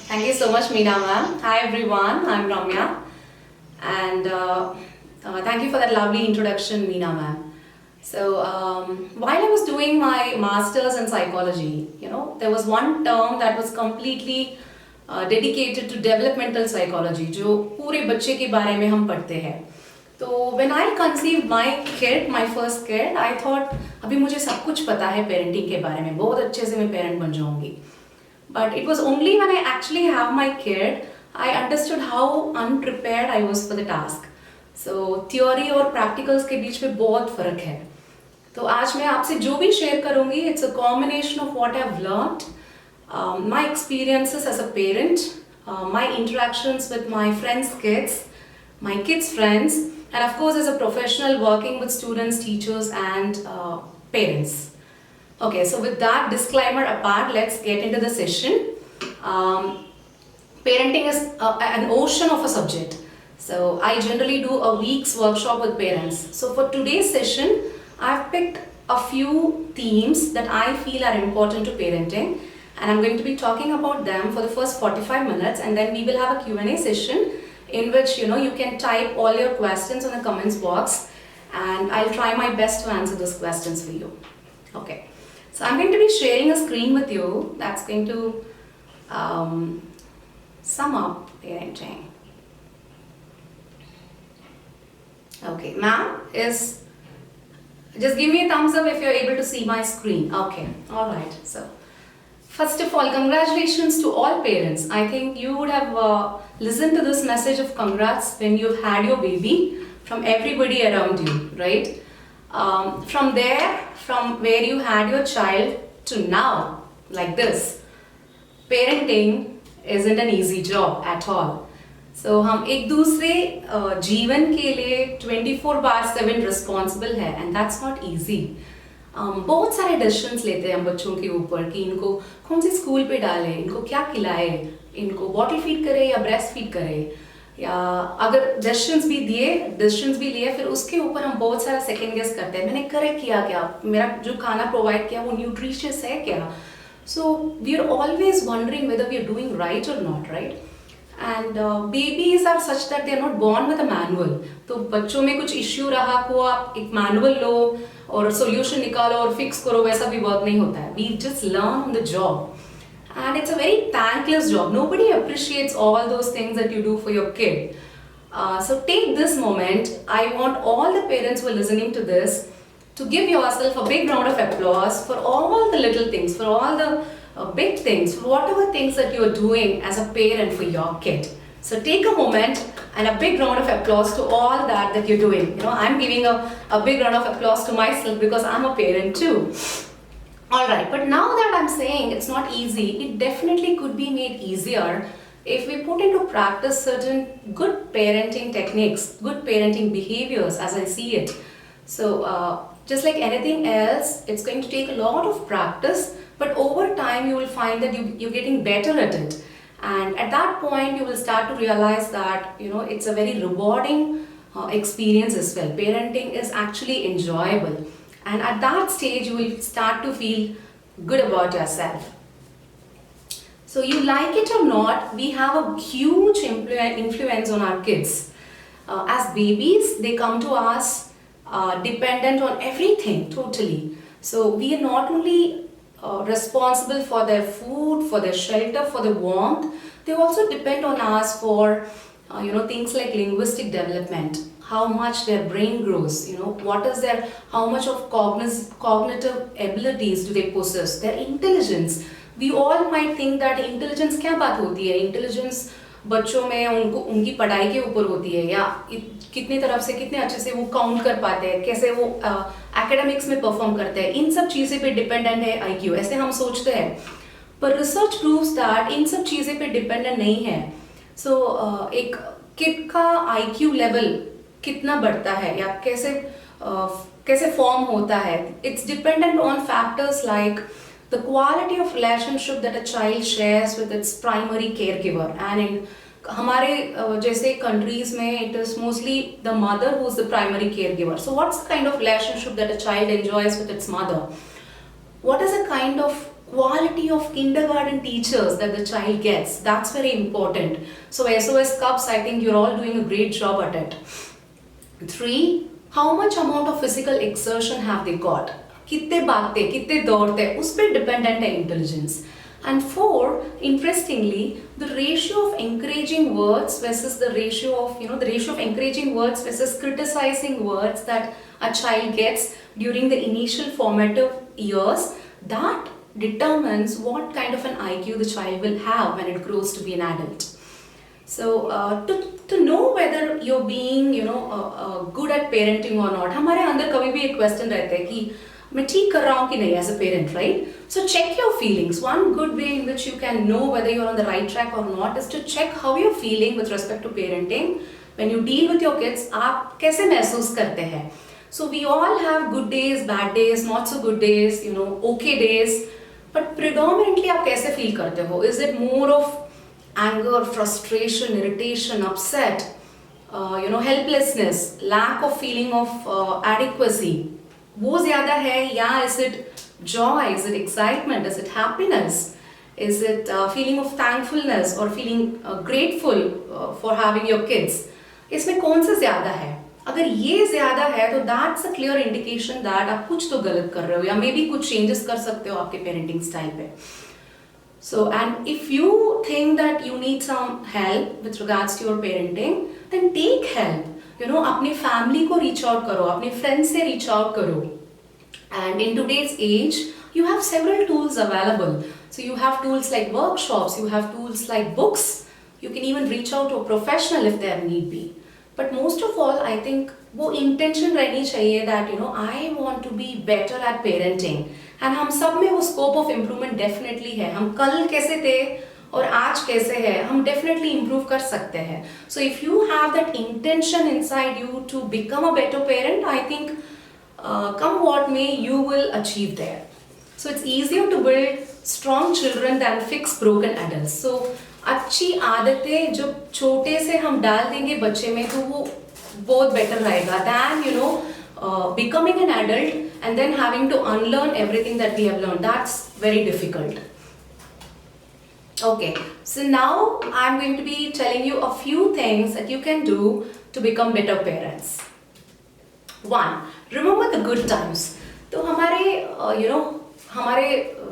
Thank you so much, Meena ma'am. Hi everyone, I'm Ramya, and thank you for that lovely introduction, Meena ma'am. While I was doing my masters in psychology, there was one term that was completely dedicated to developmental psychology, जो पूरे बच्चे के बारे में हम पढ़ते हैं. तो when I conceived my first kid, I thought अभी मुझे सब कुछ पता है पेरेंटिंग के बारे में, बहुत अच्छे से मैं पेरेंट बन जाऊंगी. But it was only when I actually have my kid, I understood how unprepared I was for the task. So theory और practicals के बीच में बहुत फर्क है. तो आज मैं आपसे जो भी शेयर करूँगी, it's a combination of what I've learned, my experiences as a parent, my interactions with my friends' kids, my kids' friends, and of course as a professional working with students, teachers, and parents. Okay, so with that disclaimer apart, let's get into the session. Parenting is an ocean of a subject. So I generally do a week's workshop with parents. So for today's session, I've picked a few themes that I feel are important to parenting, and I'm going to be talking about them for the first 45 minutes, and then we will have a Q&A session in which you can type all your questions in the comments box, and I'll try my best to answer those questions for you. Okay. So I'm going to be sharing a screen with you that's going to sum up parenting. Okay, ma'am just give me a thumbs up if you're able to see my screen. Okay, alright. So first of all, congratulations to all parents. I think you would have listened to this message of congrats when you've had your baby from everybody around you, right? From where you had your child to now, like this, parenting isn't an easy job at all. So हम एक दूसरे जीवन के लिए 24/7 responsible है, and that's not easy. बहुत सारे decisions लेते हैं हम बच्चों के ऊपर कि इनको कौन सी स्कूल पे डालें, इनको क्या खिलाए, इनको बॉटल फीड करें या ब्रेस्ट फीड करें, या अगर डिसीजंस भी लिए फिर उसके ऊपर हम बहुत सारा सेकंड गेस करते हैं. मैंने करेक्ट किया क्या, मेरा जो खाना प्रोवाइड किया वो न्यूट्रिशियस है क्या. So we are always wondering whether we are doing right और not right. And babies are such that they are not born with a manual. तो बच्चों में कुछ इश्यू रहा को आप एक मैनुअल लो और सोल्यूशन निकालो और फिक्स करो, वैसा भी वर्क नहीं होता है. We just learn on the job. And it's a very thankless job. Nobody appreciates all those things that you do for your kid. So take this moment. I want all the parents who are listening to this to give yourself a big round of applause for all the little things, for all the big things, for whatever things that you are doing as a parent for your kid. So take a moment and a big round of applause to all that you're doing. I'm giving a big round of applause to myself because I'm a parent too. Alright, but now that I'm saying it's not easy, it definitely could be made easier if we put into practice certain good parenting techniques, good parenting behaviors as I see it. So just like anything else, it's going to take a lot of practice, but over time you will find that you're getting better at it. And at that point you will start to realize that it's a very rewarding experience as well. Parenting is actually enjoyable. And at that stage, you will start to feel good about yourself. So you like it or not, we have a huge influence on our kids. As babies, they come to us dependent on everything, totally. So we are not only responsible for their food, for their shelter, for their warmth, they also depend on us for things like linguistic development. How much their brain grows, how much of cognitive abilities do they possess, their intelligence. We all might think that intelligence क्या बात होती है, intelligence बच्चों में उनकी पढ़ाई के ऊपर होती है, या कितनी तरफ से कितने अच्छे से वो काउंट कर पाते हैं, कैसे वो एकेडमिक्स में परफॉर्म करते हैं, इन सब चीज़ें पे डिपेंडेंट है IQ, ऐसे हम सोचते हैं. पर रिसर्च प्रूव्स दैट इन सब चीज़ें पे डिपेंडेंट नहीं है. सो एक किड का IQ लेवल कितना बढ़ता है या कैसे फॉर्म होता है, it's dependent on factors like the quality of relationship that a child shares with its primary care giver. And in हमारे जैसे कंट्रीज में it is mostly the mother who is the primary care giver. So what's the kind of relationship that a child enjoys with its mother, what is the kind of quality of kindergarten teachers that the child gets, that's very important. So SOS Cups, I think you're all doing a great job at it. 3, how much amount of physical exertion have they got? कितने भागते कितने दौड़ते उस पर dependent है intelligence. And 4, interestingly, the ratio of encouraging words versus the ratio of, the ratio of encouraging words versus criticizing words that a child gets during the initial formative years, that determines what kind of an IQ the child will have when it grows to be an adult. So to know whether you're being good at parenting or not, हमारे अंदर कभी भी एक question रहता है कि मैं ठीक कर रहा हूँ कि नहीं as a parent, right? So check your feelings. One good way in which you can know whether you're on the right track or not is to check how you're feeling with respect to parenting. When you deal with your kids, आप कैसे महसूस करते हैं? So we all have good days, bad days, not so good days, okay days. But predominantly आप कैसे feel करते हो? Is it more of anger, frustration, irritation, upset, helplessness, lack of feeling of adequacy? वो ज़्यादा है या is it joy, is it excitement, is it happiness, is it feeling of thankfulness or feeling grateful for having your kids? इसमें कौन सा ज़्यादा है? अगर ये ज़्यादा है तो that's a clear indication that आप कुछ तो गलत कर रहे हो या मे बी कुछ changes कर सकते हो आपके parenting style पे. So, and if you think that you need some help with regards to your parenting, then take help. अपने family को reach out करो, अपने friends से reach out करो. And in today's age, you have several tools available. So you have tools like workshops, you have tools like books. You can even reach out to a professional if there need be. But most of all, I think वो intention रहनी चाहिए that I want to be better at parenting. And हम सब में वो scope of improvement definitely है. हम कल कैसे थे और आज कैसे है हम definitely improve कर सकते हैं. So if you have that intention inside you to become a better parent, I think come what may, you will achieve there. So it's easier to build strong children than fix broken adults. So अच्छी आदतें जब छोटे से हम डाल देंगे बच्चे में तो वो बहुत better रहेगा than becoming an adult and then having to unlearn everything that we have learned. That's very difficult. Okay, so now I'm going to be telling you a few things that you can do to become better parents. 1, remember the good times. तो हमारे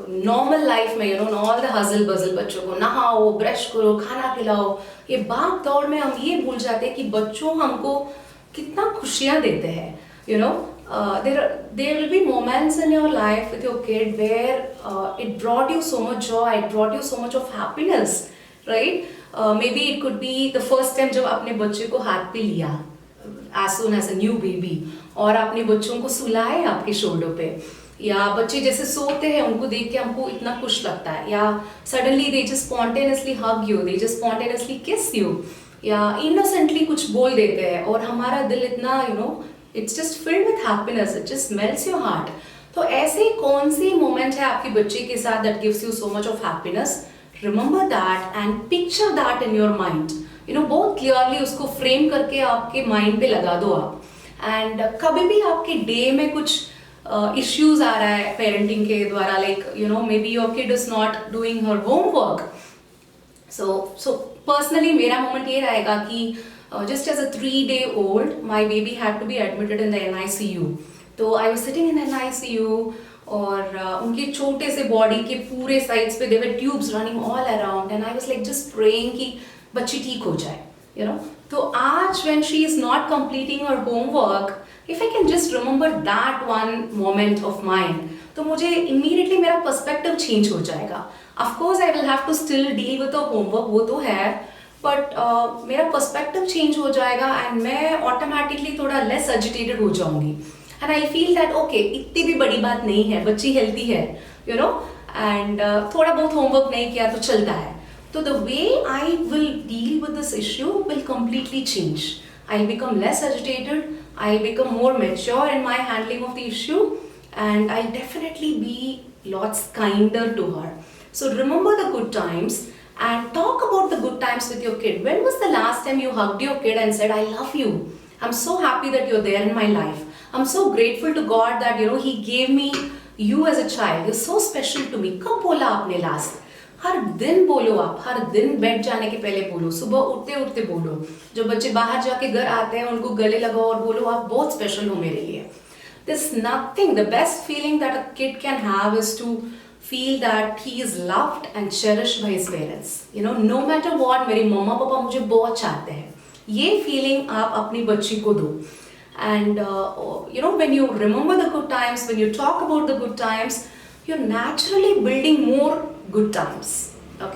normal life में all the hustle bustle, बच्चों को नहाओ, brush करो, खाना खिलाओ, ये भाग दौड़ में हम ये भूल जाते हैं कि बच्चों हमको कितना खुशियाँ देते हैं. There will be moments in your life with your kid where it brought you so much joy, it brought you so much of happiness, right? Maybe it could be the first time जब आपने बच्चे को हाथ पे लिया, as soon as a new baby, और आपने बच्चों को सुलाए आपके शोल्डर पे, या बच्चे जैसे सोते हैं उनको देख के हमको इतना खुश लगता है, या suddenly they just spontaneously hug you, they just spontaneously kiss you, या innocently कुछ बोल देते हैं और हमारा दिल इतना it's just filled with happiness, it just melts your heart. तो ऐसे कौन सी moment है आपके बच्चे के साथ that gives you so much of happiness? Remember that and picture that in your mind. बहुत clearly उसको frame करके आपके mind पे लगा दो आप. And कभी भी आपके day में कुछ issues आ रहा है parenting के द्वारा, like maybe your kid is not doing her homework. So personally मेरा moment ये रहेगा कि just as a 3-day-old, my baby had to be admitted in the NICU. So I was sitting in the NICU और उनके छोटे से body के पूरे sides पे there were tubes running all around and I was like just praying कि बच्ची ठीक हो जाए, तो आज when she is not completing her homework, if I can just remember that one moment of mine, तो मुझे immediately मेरा perspective change हो जाएगा. Of course I will have to still deal with the homework, वो तो है, but मेरा perspective change हो जाएगा and मैं automatically थोड़ा less agitated हो जाऊँगी. And I feel that okay, इतनी भी बड़ी बात नहीं है, बच्ची healthy है, and थोड़ा बहुत homework नहीं किया तो चलता है. So the way I will deal with this issue will completely change. I'll become less agitated, I'll become more mature in my handling of the issue, and I'll definitely be lots kinder to her. So remember the good times and talk about the good times with your kid. When was the last time you hugged your kid and said, I love you. I'm so happy that you're there in my life. I'm so grateful to God that, He gave me you as a child, you so special to me, कब बोला आपने last? हर दिन बोलो आप, हर दिन bed जाने के पहले बोलो, सुबह उठते उठते बोलो, जो बच्चे बाहर जाके घर आते हैं उनको गले लगाओ और बोलो आप बहुत स्पेशल हो मेरे लिए. There's nothing, the best feeling that a kid can have is to feel that he is loved and cherished by his parents. You know, no matter what, मेरी मम्मा पापा मुझे बहुत चाहते हैं. ये feeling आप अपनी बच्ची को दो. And you know, when you remember the good times, when you talk about the good times, you're naturally building more good times.